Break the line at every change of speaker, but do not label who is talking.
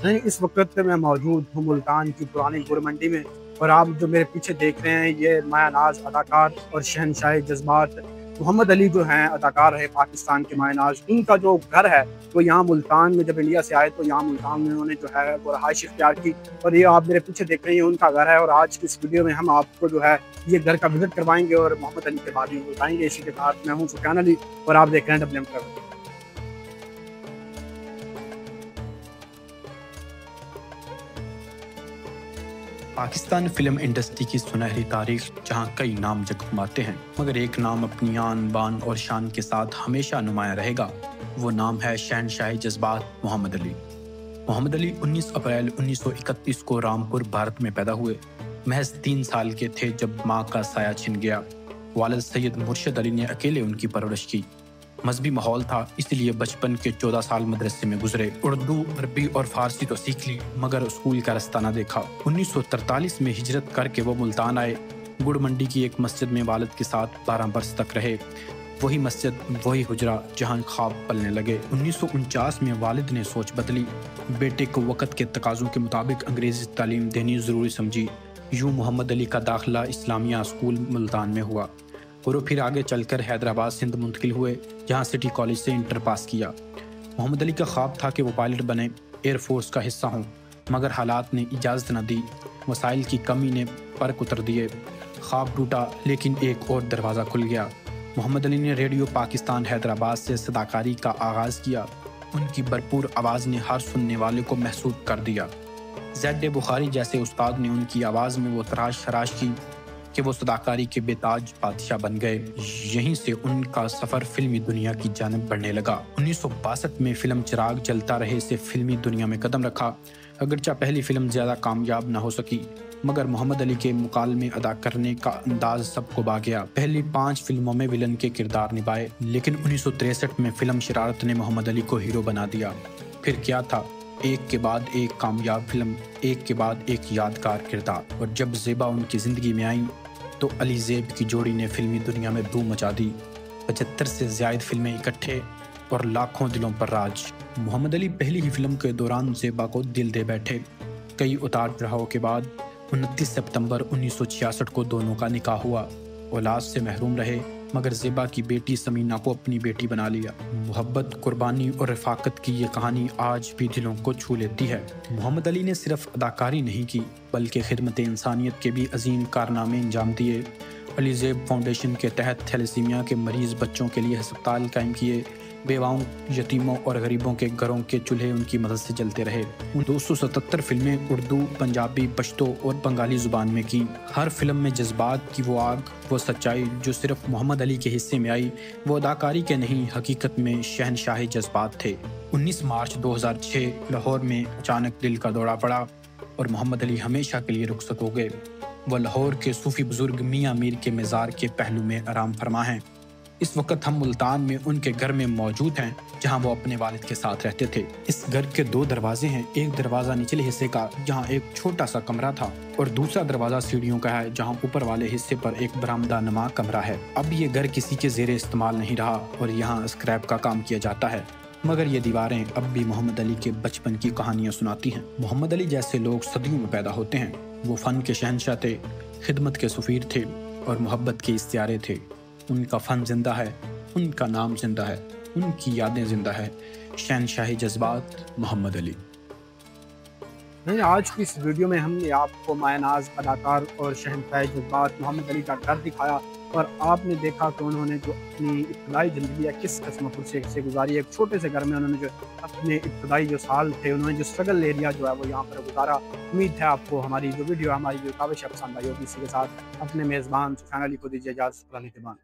नहीं, इस वक्त मैं मौजूद हूँ मुल्तान की पुरानी गुड़ मंडी में। और आप जो मेरे पीछे देख रहे हैं ये माया नाज अदाकार और शहनशाह जज्बात मोहम्मद अली जो हैं अदाकार रहे पाकिस्तान के माया नाज, इनका जो घर है वो यहाँ मुल्तान में, जब इंडिया से आए तो यहाँ मुल्तान में उन्होंने जो है वो रहाइश इख्तियार की। और ये आप मेरे पीछे देख रहे हैं उनका घर है। और आज की इस वीडियो में हम आपको जो है ये घर का विजिट करवाएंगे और मोहम्मद अली के बारे में बताएंगे। इसी के साथ मैं हूँ सुफियान अली और आप देख रहे हैं WM।
पाकिस्तान फिल्म इंडस्ट्री की सुनहरी तारीख जहां कई नाम जगमगाते हैं, मगर एक नाम अपनी आन बान और शान के साथ हमेशा नुमाया रहेगा। वो नाम है शहनशाह जज्बात मोहम्मद अली। मोहम्मद अली 19 अप्रैल 1931 को रामपुर, भारत में पैदा हुए। महज 3 साल के थे जब माँ का साया छिन गया। वालिद सैयद मुर्शद अली ने अकेले उनकी परवरिश की। मजहबी माहौल था, इसलिए बचपन के 14 साल मदरसे में गुजरे। उर्दू, अरबी और फारसी तो सीख ली, मगर स्कूल का रास्ता न देखा। 1943 में हिजरत करके वो मुल्तान आए। गुड़ मंडी की एक मस्जिद में वालिद के साथ 12 बरस तक रहे। वही मस्जिद, वही हुजरा जहां ख्वाब पलने लगे। 1949 में वालिद ने सोच बदली। बेटे को वक़्त के तकाज़ों के मुताबिक अंग्रेजी तालीम देनी ज़रूरी समझी। यूँ मोहम्मद अली का दाखिला इस्लामिया स्कूल मुल्तान में हुआ और फिर आगे चलकर हैदराबाद सिंध मुंतकिल हुए, जहाँ सिटी कॉलेज से इंटर पास किया। मोहम्मद अली का ख्वाब था कि वो पायलट बने, एयरफोर्स का हिस्सा हों, मगर हालात ने इजाज़त न दी। वसाइल की कमी ने परक उतर दिए। ख्वाब टूटा, लेकिन एक और दरवाज़ा खुल गया। मोहम्मद अली ने रेडियो पाकिस्तान हैदराबाद से सदाकारी का आगाज़ किया। उनकी भरपूर आवाज़ ने हर सुनने वाले को महसूस कर दिया। ज़ैड बुखारी जैसे उस्ताद ने उनकी आवाज़ में वो तराश खराश की कि वो सदाकारी के बेताज बादशाह बन गए। यहीं से उनका सफ़र फिल्मी दुनिया की जानिब बढ़ने लगा। 1962 में फिल्म चिराग जलता रहे से फिल्मी दुनिया में कदम रखा। अगरचा पहली फिल्म ज़्यादा कामयाब न हो सकी, मगर मोहम्मद अली के मुकालमे अदा करने का अंदाज सबको भा गया। पहली 5 फिल्मों में विलन के किरदार निभाए, लेकिन 1963 में फिल्म शरारत ने मोहम्मद अली को हीरो बना दिया। फिर क्या था, एक के बाद एक कामयाब फिल्म, एक के बाद एक यादगार किरदार। और जब ज़ेबा उनकी ज़िंदगी में आई तो अली ज़ेब की जोड़ी ने फिल्मी दुनिया में धूम मचा दी। 75 से ज़्यादा फिल्में इकट्ठे और लाखों दिलों पर राज। मोहम्मद अली पहली ही फिल्म के दौरान ज़ेबा को दिल दे बैठे। कई उतार चढ़ाव के बाद 29 सितंबर 1966 को दोनों का निकाह हुआ। औलाद से महरूम रहे, मगर ज़ेबा की बेटी समीना को अपनी बेटी बना लिया। मोहब्बत, कुर्बानी और रफ़ाकत की ये कहानी आज भी दिलों को छू लेती है। मोहम्मद अली ने सिर्फ अदाकारी नहीं की, बल्कि खिदमत इंसानियत के भी अजीम कारनामे अंजाम दिए। अली ज़ेब फाउंडेशन के तहत थैलेसीमिया के मरीज़ बच्चों के लिए अस्पताल कायम किए। बेवाओं, यतीमों और गरीबों के घरों के चूल्हे उनकी मदद से जलते रहे। 277 फिल्में उर्दू, पंजाबी, पश्तो और बंगाली ज़ुबान में की। हर फिल्म में जज्बात की वो आग, वो सच्चाई जो सिर्फ मोहम्मद अली के हिस्से में आई। वो अदाकारी के नहीं, हकीकत में शहनशाह जज्बात थे। 19 मार्च 2006 लाहौर में अचानक दिल का दौरा पड़ा और मोहम्मद अली हमेशा के लिए रुखसत हो गए। वह लाहौर के सूफी बुजुर्ग मियाँ मीर के मज़ार के पहलू में आराम फरमा हैं। इस वक्त हम मुल्तान में उनके घर में मौजूद हैं, जहां वो अपने वालिद के साथ रहते थे। इस घर के 2 दरवाजे हैं। एक दरवाजा निचले हिस्से का, जहां एक छोटा सा कमरा था, और दूसरा दरवाजा सीढ़ियों का है, जहां ऊपर वाले हिस्से पर एक बरामदा नुमा कमरा है। अब ये घर किसी के ज़ेरे इस्तेमाल नहीं रहा और यहाँ स्क्रैप का काम किया जाता है, मगर ये दीवारें अब भी मोहम्मद अली के बचपन की कहानियाँ सुनाती हैं। मोहम्मद अली जैसे लोग सदियों में पैदा होते हैं। वो फ़न के शहनशाह थे, खिदमत के सफ़ीर थे और मोहब्बत के इस्तियारे थे। उनका फ़न जिंदा है, उनका नाम जिंदा है, उनकी यादें जिंदा है। शहनशाह जज्बात मोहम्मद अली।
नहीं, आज की इस वीडियो में हमने आपको माया नाज अदाकार और शहनशाह जज्बात मोहम्मद अली का घर दिखाया और आपने देखा कि उन्होंने जो अपनी इब्तदाई ज़िंदगी है किस किस्म से गुजारी। एक छोटे से घर में उन्होंने जो अपने इब्तदाई जो साल थे, उन्होंने जो स्ट्रगल एरिया जो है वो यहाँ पर गुजारा। उम्मीद है आपको हमारी जो वीडियो, हमारी जो काविश पसंद आई होगी। इसी के साथ अपने मेज़बान सुफियान अली को दीजिए इजाज़त।